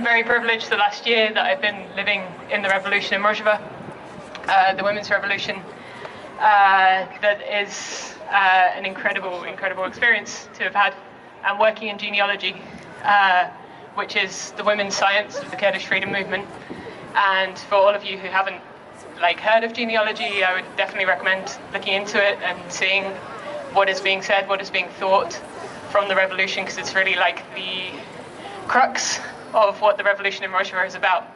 Very privileged the last year that I've been living in the revolution in Rojava, the women's revolution. That is an incredible experience to have had. I'm working in genealogy, which is the women's science of the Kurdish freedom movement. And for all of you who haven't heard of genealogy, I would definitely recommend looking into it and seeing what is being said, what is being thought from the revolution, because it's really like the crux of what the revolution in Rojava is about.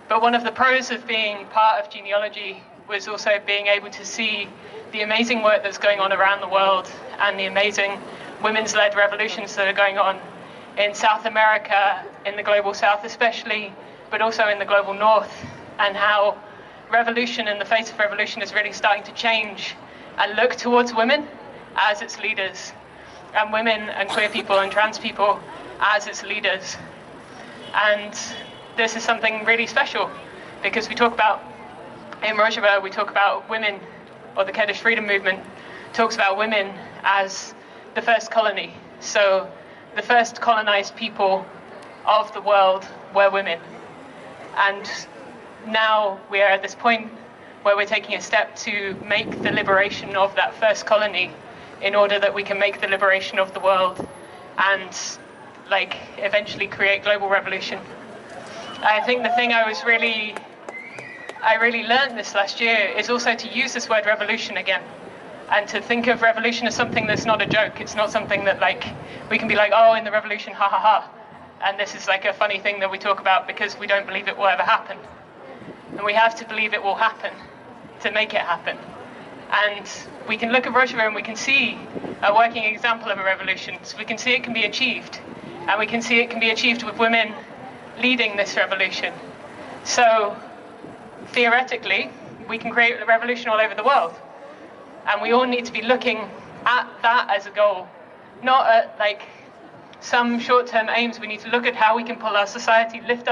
But one of the pros of being part of genealogy was also being able to see the amazing work that's going on around the world and the amazing women's-led revolutions that are going on in South America, in the global south especially, but also in the global north, and how revolution and the face of revolution is really starting to change and look towards women as its leaders, and women and queer people and trans people as its leaders. And this is something really special, because we talk about, in Rojava, we talk about women, or the Kurdish freedom movement talks about women as the first colony. So the first colonized people of the world were women. And now we are at this point where we're taking a step to make the liberation of that first colony in order that we can make the liberation of the world and eventually create global revolution. I think the thing I really learned this last year is also to use this word revolution again, and to think of revolution as something that's not a joke. It's not something that we can be oh, in the revolution, ha ha ha, and this is a funny thing that we talk about because we don't believe it will ever happen. And we have to believe it will happen to make it happen. And we can look at Rojava and we can see a working example of a revolution. So we can see it can be achieved. And we can see it can be achieved with women leading this revolution. So theoretically, we can create a revolution all over the world. And we all need to be looking at that as a goal, not at some short-term aims. We need to look at how we can pull our society, lift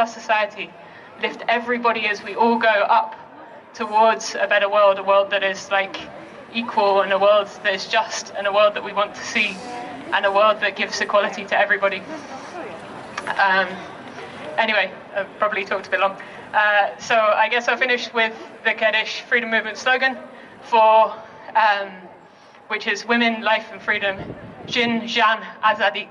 everybody as we all go up towards a better world, a world that is equal, and a world that is just, and a world that we want to see, and a world that gives equality to everybody. Anyway, I've probably talked a bit long. So I guess I'll finish with the Kurdish freedom movement slogan, which is women, life and freedom, Jin, Jan, Azadi.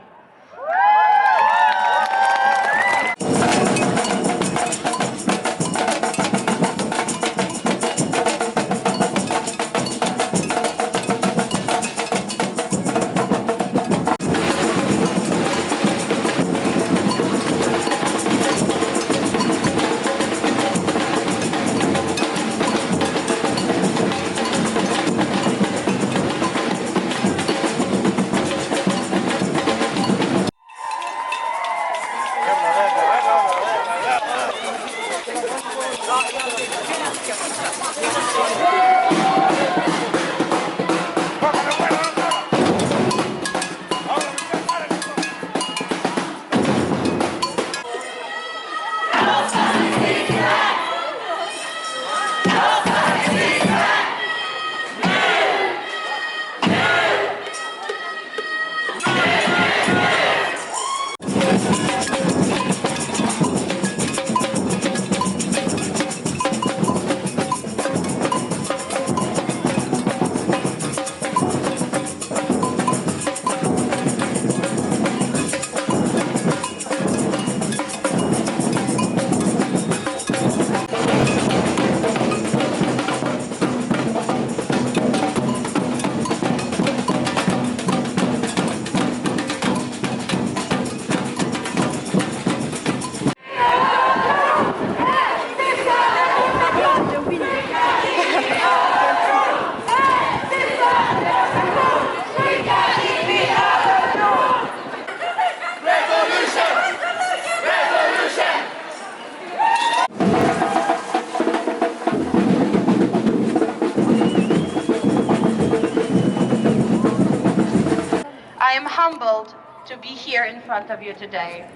I am humbled to be here in front of you today.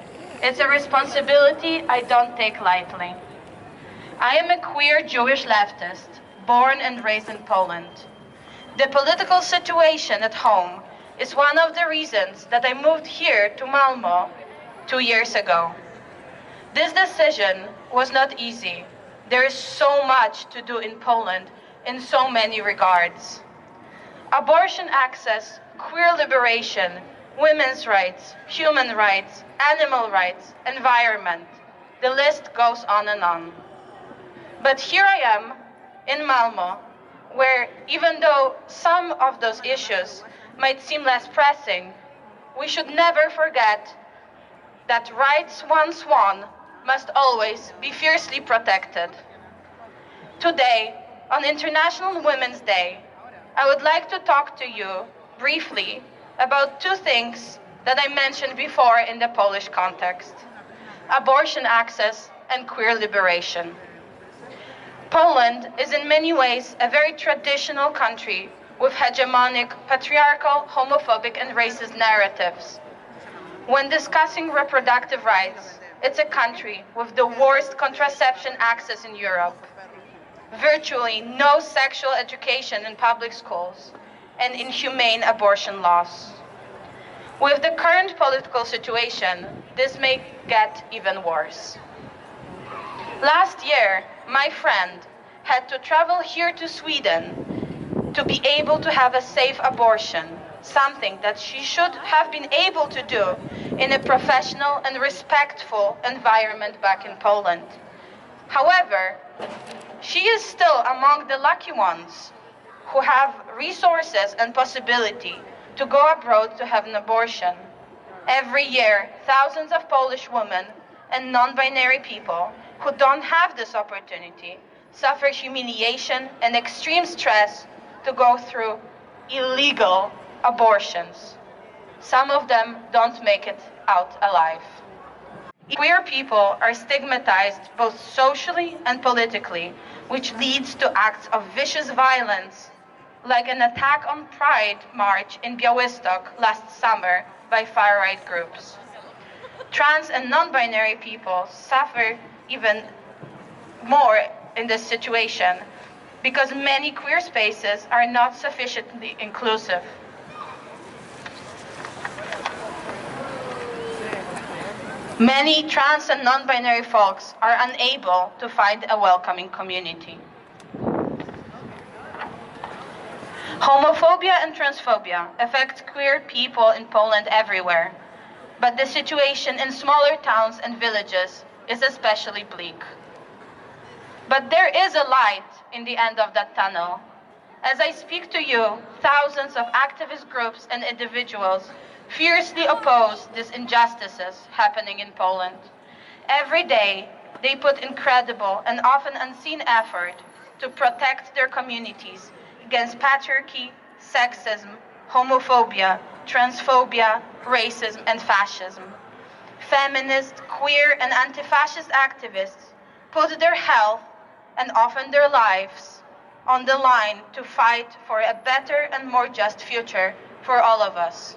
It's a responsibility I don't take lightly. I am a queer Jewish leftist, born and raised in Poland. The political situation at home is one of the reasons that I moved here to Malmö 2 years ago. This decision was not easy. There is so much to do in Poland in so many regards. Abortion access, queer liberation, women's rights, human rights, animal rights, environment. The list goes on and on. But here I am in Malmö, where even though some of those issues might seem less pressing, we should never forget that rights once won must always be fiercely protected. Today, on International Women's Day, I would like to talk to you briefly about two things that I mentioned before in the Polish context: abortion access and queer liberation. Poland is in many ways a very traditional country with hegemonic, patriarchal, homophobic, and racist narratives. When discussing reproductive rights, it's a country with the worst contraception access in Europe, virtually no sexual education in public schools, and inhumane abortion laws. With the current political situation, this may get even worse. Last year, my friend had to travel here to Sweden to be able to have a safe abortion, something that she should have been able to do in a professional and respectful environment back in Poland. However, she is still among the lucky ones who have resources and possibility to go abroad to have an abortion. Every year, thousands of Polish women and non-binary people who don't have this opportunity suffer humiliation and extreme stress to go through illegal abortions. Some of them don't make it out alive. Queer people are stigmatized both socially and politically, which leads to acts of vicious violence, like an attack on Pride March in Białystok last summer by far-right groups. Trans and non-binary people suffer even more in this situation because many queer spaces are not sufficiently inclusive. Many trans and non-binary folks are unable to find a welcoming community. Homophobia and transphobia affect queer people in Poland everywhere, but the situation in smaller towns and villages is especially bleak. But there is a light in the end of that tunnel. As I speak to you, thousands of activist groups and individuals fiercely oppose these injustices happening in Poland. Every day, they put incredible and often unseen effort to protect their communities against patriarchy, sexism, homophobia, transphobia, racism, and fascism. Feminist, queer, and anti-fascist activists put their health and often their lives on the line to fight for a better and more just future for all of us.